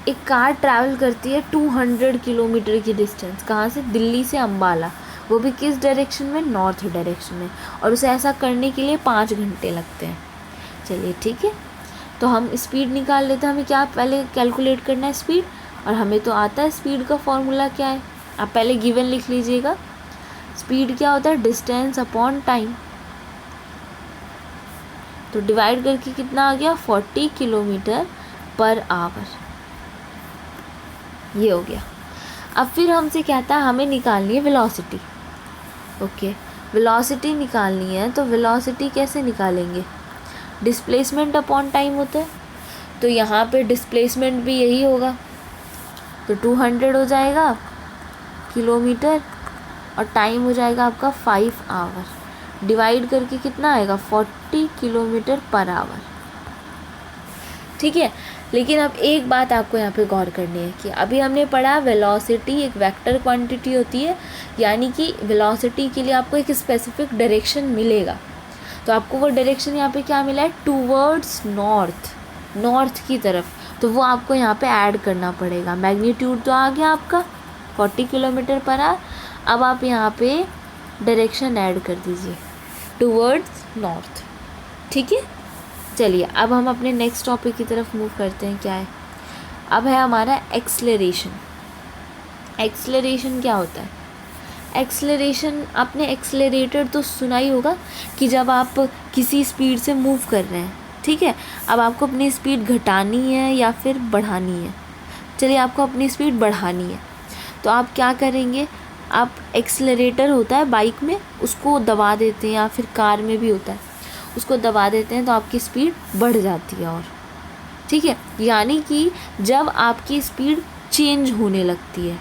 एक कार ट्रैवल करती है 200 किलोमीटर की डिस्टेंस, कहाँ से, दिल्ली से अम्बाला, वो भी किस डायरेक्शन में, नॉर्थ डायरेक्शन में, और उसे ऐसा करने के लिए 5 घंटे लगते हैं। चलिए ठीक है, तो हम स्पीड निकाल लेते हैं। हमें क्या पहले कैलकुलेट करना है, स्पीड, और हमें तो आता है स्पीड का फॉर्मूला क्या है। आप पहले गिवन लिख लीजिएगा, स्पीड क्या होता है, डिस्टेंस अपॉन टाइम, तो डिवाइड करके कितना आ गया, 40 किलोमीटर पर आवर, ये हो गया। अब फिर हमसे कहता है हमें निकालनी है वेलोसिटी। ओके, वेलोसिटी निकालनी है, तो वेलोसिटी कैसे निकालेंगे, डिस्प्लेसमेंट अपॉन टाइम होता है, तो यहाँ पे डिस्प्लेसमेंट भी यही होगा, तो 200 हो जाएगा किलोमीटर और टाइम हो जाएगा आपका 5 आवर, डिवाइड करके कितना आएगा, 40 किलोमीटर पर आवर। ठीक है, लेकिन अब एक बात आपको यहाँ पे गौर करनी है कि अभी हमने पढ़ा वेलोसिटी एक वेक्टर क्वांटिटी होती है, यानी कि वेलोसिटी के लिए आपको एक स्पेसिफिक डायरेक्शन मिलेगा, तो आपको वो डायरेक्शन यहाँ पे क्या मिला है, टूवर्ड्स नॉर्थ, नॉर्थ की तरफ, तो वो आपको यहाँ पे ऐड करना पड़ेगा। मैग्नीट्यूड तो आ गया आपका 40 किलोमीटर पर आवर, अब आप यहाँ पे डायरेक्शन ऐड कर दीजिए टूवर्ड्स नॉर्थ। ठीक है, चलिए अब हम अपने नेक्स्ट टॉपिक की तरफ मूव करते हैं। क्या है, अब है हमारा एक्सेलरेशन। एक्सेलरेशन क्या होता है, एक्सेलरेशन आपने एक्सेलरेटर तो सुना ही होगा कि जब आप किसी स्पीड से मूव कर रहे हैं, ठीक है, अब आपको अपनी स्पीड घटानी है या फिर बढ़ानी है। चलिए आपको अपनी स्पीड बढ़ानी है, तो आप क्या करेंगे, आप एक्सेलरेटर होता है बाइक में, उसको दबा देते हैं, या फिर कार में भी होता है, उसको दबा देते हैं, तो आपकी स्पीड बढ़ जाती है। और ठीक है, यानी कि जब आपकी स्पीड चेंज होने लगती है,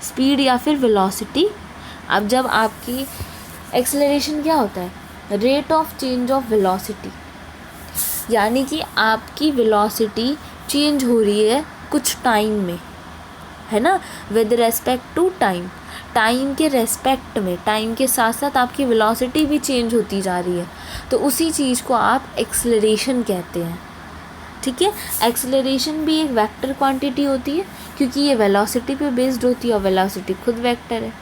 स्पीड या फिर वेलोसिटी, अब जब आपकी एक्सेलरेशन क्या होता है, rate of change of velocity, यानी कि आपकी वेलोसिटी चेंज हो रही है कुछ टाइम में, है ना, with respect to time, time के रेस्पेक्ट में, टाइम के साथ साथ आपकी वेलोसिटी भी चेंज होती जा रही है, तो उसी चीज़ को आप एक्सेलरेशन कहते हैं। ठीक है, एक्सेलरेशन भी एक वेक्टर क्वांटिटी होती है क्योंकि ये वेलोसिटी पे बेस्ड होती है और वेलोसिटी खुद वेक्टर है।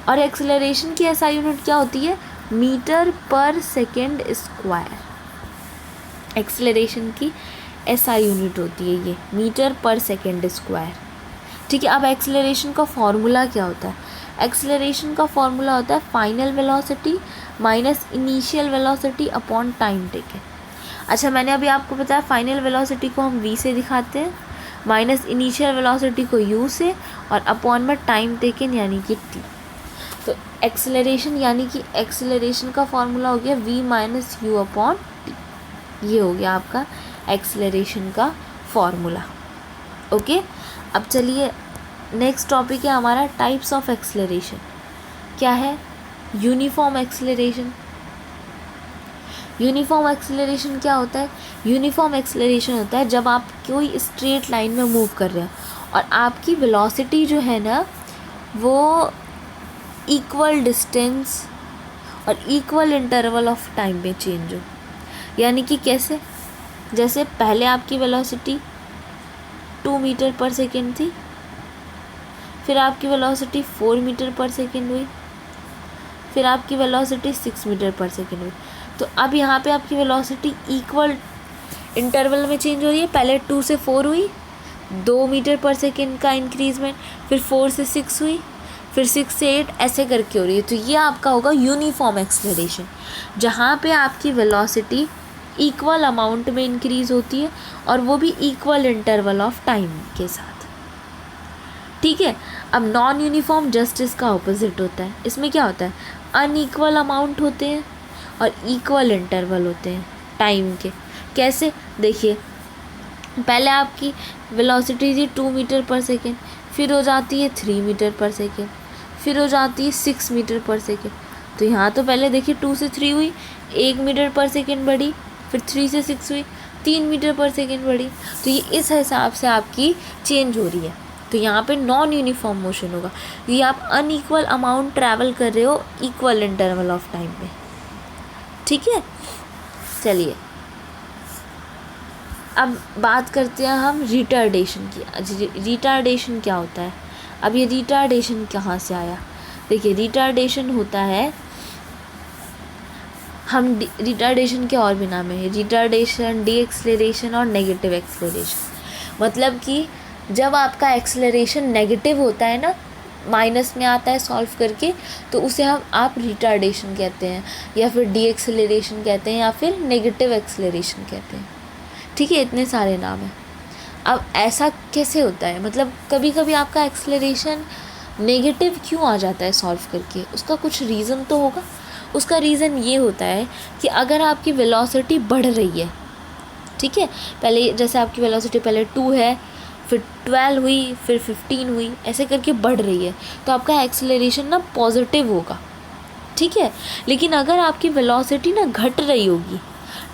और एक्सेलरेशन की एसआई यूनिट क्या होती है, मीटर पर सेकेंड स्क्वायर, एक्सेलरेशन की एसआई यूनिट होती है ये, मीटर पर सेकेंड स्क्वायर। ठीक है, अब एक्सेलरेशन का फॉर्मूला क्या होता है, एक्सेलरेशन का फॉर्मूला होता है final velocity minus initial velocity upon time taken. अच्छा, मैंने अभी आपको बताया फाइनल वेलोसिटी को हम v से दिखाते हैं, माइनस इनिशियल वेलोसिटी को u से, और अपॉन में टाइम टेकन यानी कि t। तो एक्सेलरेशन यानी कि एक्सेलरेशन का फॉर्मूला हो गया v minus you upon T, ये हो गया आपका एक्सेलरेशन का फॉर्मूला। ओके, अब चलिए नेक्स्ट टॉपिक है हमारा टाइप्स ऑफ एक्सेलरेशन। क्या है, यूनिफॉर्म एक्सेलरेशन। यूनिफॉर्म एक्सेलरेशन क्या होता है, यूनिफॉर्म एक्सेलरेशन होता है जब आप कोई स्ट्रेट लाइन में मूव कर रहे हैं और आपकी वेलोसिटी जो है ना वो इक्वल डिस्टेंस और इक्वल इंटरवल ऑफ टाइम में चेंज हो। यानी कि कैसे, जैसे पहले आपकी वेलोसिटी 2 मीटर पर सेकेंड थी, फिर आपकी वेलोसिटी 4 मीटर पर सेकेंड हुई, फिर आपकी वेलोसिटी 6 मीटर पर सेकेंड हुई। तो अब यहाँ पे आपकी वेलोसिटी इक्वल इंटरवल में चेंज हो रही है। पहले 2 से 4 हुई, 2 मीटर पर सेकेंड का इंक्रीजमेंट, फिर 4 से 6 हुई, फिर 6 से 8, ऐसे करके हो रही है। तो ये आपका होगा यूनिफॉर्म एक्सेलरेशन, जहाँ पे आपकी वेलोसिटी इक्वल अमाउंट में इंक्रीज़ होती है और वो भी इक्वल इंटरवल ऑफ टाइम के साथ। ठीक है, अब नॉन यूनिफॉर्म जस्ट इसका ऑपोजिट होता है। इसमें क्या होता है, अनइक्वल अमाउंट होते हैं और इक्वल इंटरवल होते हैं टाइम के। कैसे, देखिए पहले आपकी वेलोसिटी थी 2 मीटर पर सेकेंड, फिर हो जाती है 3 मीटर पर सेकेंड, फिर हो जाती है 6 मीटर पर सेकेंड। तो यहाँ तो पहले देखिए 2 से 3 हुई, 1 मीटर पर सेकेंड बढ़ी, फिर 3 से 6 हुई, 3 मीटर पर सेकेंड बढ़ी। तो ये इस हिसाब से आपकी चेंज हो रही है। तो यहाँ पे नॉन यूनिफॉर्म मोशन होगा, ये आप अनइक्वल अमाउंट ट्रैवल कर रहे हो इक्वल इंटरवल ऑफ टाइम में। ठीक है, चलिए अब बात करते हैं हम रिटार्डेशन की। रिटार्डेशन क्या होता है? अब ये रिटार्डेशन कहाँ से आया? देखिए रिटार्डेशन होता है, हम रिटार्डेशन के और भी नाम है, रिटार्डेशन, डी एक्सलरेशन और नेगेटिव एक्सलरेशन। मतलब कि जब आपका एक्सलरेशन नेगेटिव होता है ना, माइनस में आता है सॉल्व करके, तो उसे आप रिटार्डेशन कहते हैं, या फिर डी एक्सलरेशन कहते हैं, या फिर नेगेटिव एक्सलरेशन कहते हैं। ठीक है, इतने सारे नाम हैं। अब ऐसा कैसे होता है? मतलब कभी कभी आपका एक्सलरेशन नेगेटिव क्यों आ जाता है सॉल्व करके? उसका कुछ रीज़न तो होगा। उसका रीज़न ये होता है कि अगर आपकी वेलोसिटी बढ़ रही है, ठीक है, पहले जैसे आपकी वेलोसिटी पहले 2 है, फिर 12 हुई, फिर 15 हुई, ऐसे करके बढ़ रही है, तो आपका एक्सेलरेशन ना पॉजिटिव होगा। ठीक है, लेकिन अगर आपकी वेलोसिटी ना घट रही होगी,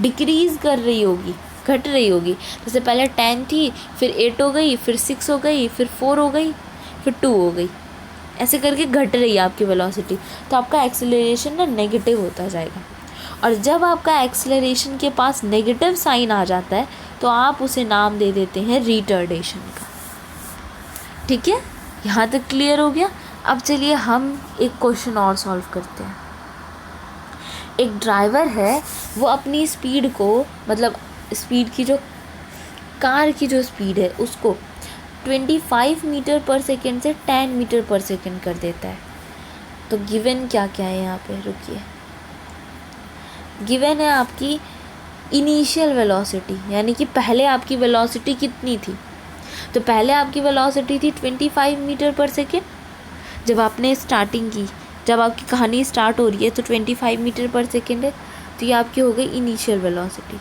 डिक्रीज़ कर रही होगी, घट रही होगी, जैसे पहले 10 थी, फिर 8 हो गई, फिर 6 हो गई, फिर 4 हो गई, फिर 2 हो गई, ऐसे करके घट रही है आपकी वेलोसिटी, तो आपका एक्सेलरेशन ना नेगेटिव होता जाएगा। और जब आपका एक्सेलरेशन के पास नेगेटिव साइन आ जाता है, तो आप उसे नाम दे देते हैं रिटार्डेशन का। ठीक है, यहाँ तक क्लियर हो गया। अब चलिए हम एक क्वेश्चन और सॉल्व करते हैं। एक ड्राइवर है, वो अपनी स्पीड को, मतलब स्पीड की जो कार की जो स्पीड है उसको 25 मीटर पर सेकेंड से 10 मीटर पर सेकेंड कर देता है। तो गिवन क्या क्या है यहाँ पे? रुकिए, गिवन है आपकी इनिशियल वेलोसिटी, यानी कि पहले आपकी वेलोसिटी कितनी थी। तो पहले आपकी वेलोसिटी थी 25 मीटर पर सेकेंड जब आपने स्टार्टिंग की, जब आपकी कहानी स्टार्ट हो रही है तो 25 मीटर पर सेकेंड है, तो ये आपकी हो गई इनिशियल वेलोसिटी।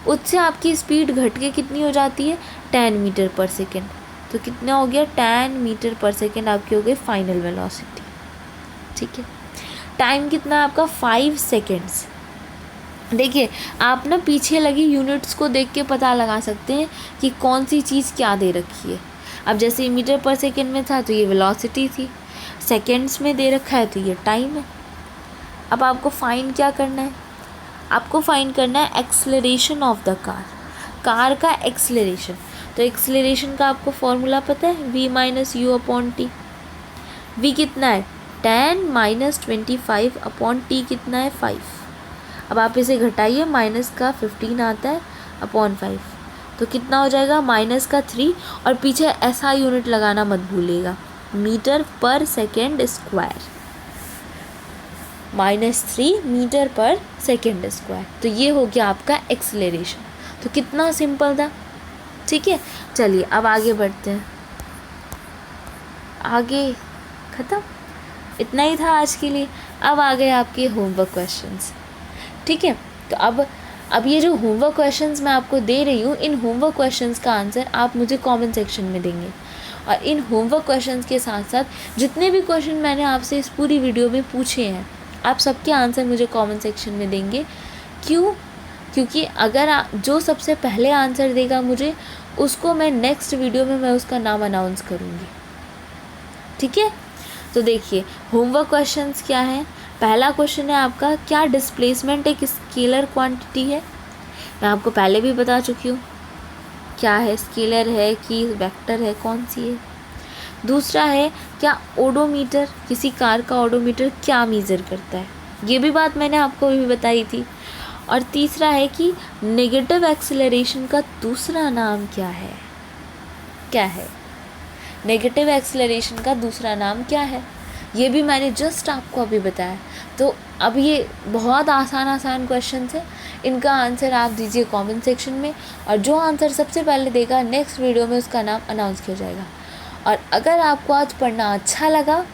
उससे आपकी स्पीड घट के कितनी हो जाती है? 10 मीटर पर सेकेंड। तो कितना हो गया? 10 मीटर पर सेकेंड आपकी हो गई फाइनल वेलोसिटी। ठीक है, टाइम कितना है आपका? 5 सेकेंड्स। देखिए आप ना पीछे लगी यूनिट्स को देख के पता लगा सकते हैं कि कौन सी चीज़ क्या दे रखी है। अब जैसे मीटर पर सेकेंड में था तो ये वेलोसिटी थी, सेकेंड्स में दे रखा है तो ये टाइम है। अब आपको फाइंड क्या करना है? आपको फाइंड करना है एक्सेलरेशन ऑफ द कार का एक्सेलरेशन। तो एक्सेलरेशन का आपको फॉर्मूला पता है, v minus you upon T. v कितना है? 10 माइनस 25 अपॉन टी कितना है? 5। अब आप इसे घटाइए, माइनस का 15 आता है अपॉन 5, तो कितना हो जाएगा? माइनस का 3, और पीछे ऐसा यूनिट लगाना मत भूलिएगा, मीटर पर सेकेंड स्क्वायर, -3 मीटर पर सेकेंड स्क्वायर। तो ये हो गया आपका एक्सेलरेशन। तो कितना सिंपल था। ठीक है, चलिए अब आगे बढ़ते हैं। आगे ख़त्म, इतना ही था आज के लिए। अब आ गए आपके होमवर्क क्वेश्चंस। ठीक है, तो अब ये जो होमवर्क क्वेश्चंस मैं आपको दे रही हूँ, इन होमवर्क क्वेश्चंस का आंसर आप मुझे कमेंट सेक्शन में देंगे। और इन होमवर्क क्वेश्चंस के साथ साथ जितने भी क्वेश्चन मैंने आपसे इस पूरी वीडियो में पूछे हैं, आप सबके आंसर मुझे कमेंट सेक्शन में देंगे। क्यों? क्योंकि अगर जो सबसे पहले आंसर देगा मुझे, उसको मैं नेक्स्ट वीडियो में मैं उसका नाम अनाउंस करूँगी। ठीक है, तो देखिए होमवर्क क्वेश्चंस क्या हैं। पहला क्वेश्चन है आपका, क्या डिस्प्लेसमेंट एक स्केलर क्वांटिटी है? मैं आपको पहले भी बता चुकी हूँ क्या है, स्केलर है कि वेक्टर है, कौन सी है। दूसरा है, क्या ओडोमीटर, किसी कार का ओडोमीटर क्या मेज़र करता है, ये भी बात मैंने आपको भी बताई थी। और तीसरा है कि नेगेटिव एक्सेलरेशन का दूसरा नाम क्या है? क्या है नेगेटिव एक्सेलरेशन का दूसरा नाम क्या है? ये भी मैंने जस्ट आपको अभी बताया। तो अब ये बहुत आसान क्वेश्चन है, इनका आंसर आप दीजिए कमेंट सेक्शन में, और जो आंसर सबसे पहले देगा नेक्स्ट वीडियो में उसका नाम अनाउंस किया जाएगा। और अगर आपको आज पढ़ना अच्छा लगा,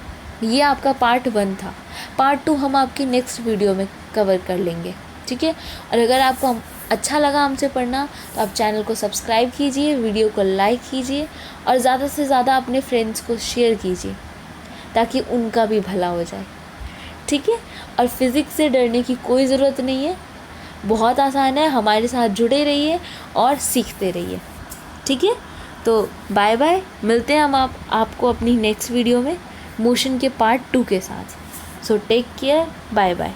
ये आपका पार्ट 1 था, पार्ट 2 हम आपकी नेक्स्ट वीडियो में कवर कर लेंगे। ठीक है, और अगर आपको अच्छा लगा हमसे पढ़ना तो आप चैनल को सब्सक्राइब कीजिए, वीडियो को लाइक कीजिए और ज़्यादा से ज़्यादा अपने फ्रेंड्स को शेयर कीजिए ताकि उनका भी भला हो जाए, ठीक है। और फिज़िक्स से डरने की कोई ज़रूरत नहीं है, बहुत आसान है। हमारे साथ जुड़े रहिए और सीखते रहिए, ठीक है। तो बाय बाय, मिलते हैं हम आपको अपनी नेक्स्ट वीडियो में मोशन के पार्ट 2 के साथ। So take care, bye bye.